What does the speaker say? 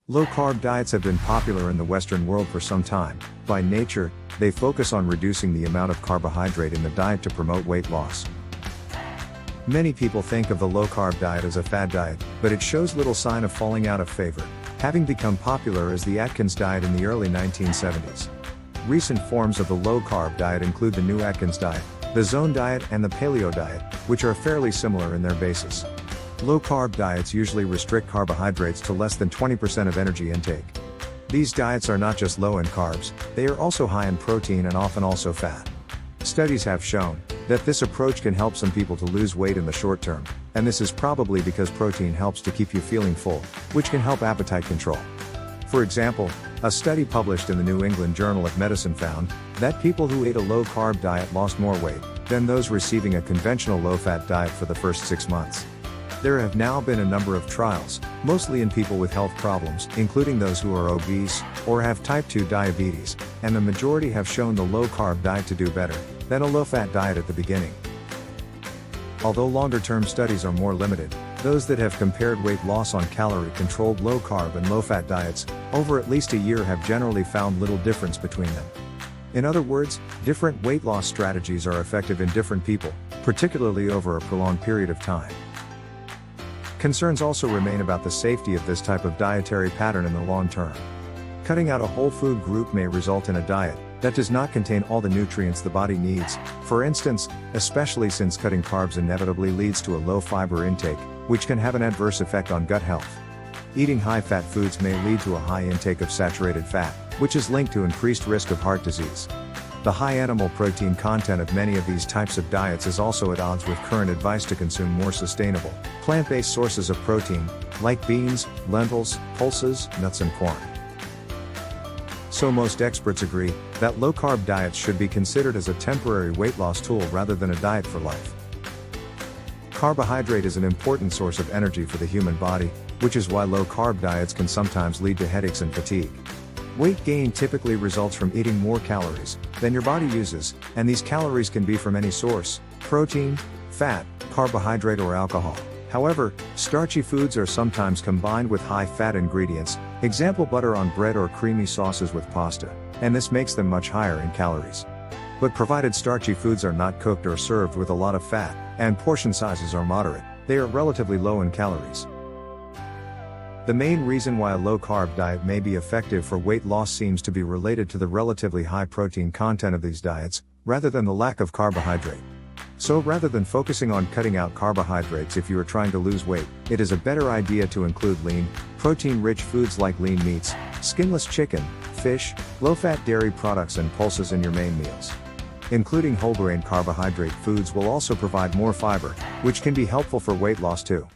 Low-carb diets have been popular in the Western world for some time. By nature, they focus on reducing the amount of carbohydrate in the diet to promote weight loss. Many people think of the low-carb diet as a fad diet, but it shows little sign of falling out of favor, having become popular as the Atkins diet in the early 1970s. Recent forms of the low-carb diet include the New Atkins diet, the Zone diet and the Paleo diet, which are fairly similar in their basis. Low-carb diets usually restrict carbohydrates to less than 20% of energy intake. These diets are not just low in carbs, they are also high in protein and often also fat. Studies have shown that this approach can help some people to lose weight in the short term, and this is probably because protein helps to keep you feeling full, which can help appetite control. For example, a study published in the New England Journal of Medicine found that people who ate a low-carb diet lost more weight than those receiving a conventional low-fat diet for the first 6 months. There have now been a number of trials, mostly in people with health problems, including those who are obese or have type 2 diabetes, and the majority have shown the low-carb diet to do better than a low-fat diet at the beginning. Although longer-term studies are more limited, those that have compared weight loss on calorie-controlled low-carb and low-fat diets over at least a year have generally found little difference between them. In other words, different weight loss strategies are effective in different people, particularly over a prolonged period of time. Concerns also remain about the safety of this type of dietary pattern in the long term. Cutting out a whole food group may result in a diet that does not contain all the nutrients the body needs, for instance, especially since cutting carbs inevitably leads to a low fiber intake, which can have an adverse effect on gut health. Eating high-fat foods may lead to a high intake of saturated fat, which is linked to increased risk of heart disease. The high animal protein content of many of these types of diets is also at odds with current advice to consume more sustainable, plant-based sources of protein, like beans, lentils, pulses, nuts and corn. So most experts agree that low-carb diets should be considered as a temporary weight loss tool rather than a diet for life. Carbohydrate is an important source of energy for the human body, which is why low-carb diets can sometimes lead to headaches and fatigue. Weight gain typically results from eating more calories than your body uses, and these calories can be from any source: protein, fat, carbohydrate or alcohol. However, starchy foods are sometimes combined with high-fat ingredients, example butter on bread or creamy sauces with pasta, and this makes them much higher in calories. But provided starchy foods are not cooked or served with a lot of fat, and portion sizes are moderate, they are relatively low in calories. The main reason why a low-carb diet may be effective for weight loss seems to be related to the relatively high protein content of these diets, rather than the lack of carbohydrate. So rather than focusing on cutting out carbohydrates if you are trying to lose weight, it is a better idea to include lean, protein-rich foods like lean meats, skinless chicken, fish, low-fat dairy products and pulses in your main meals. Including whole grain carbohydrate foods will also provide more fiber, which can be helpful for weight loss too.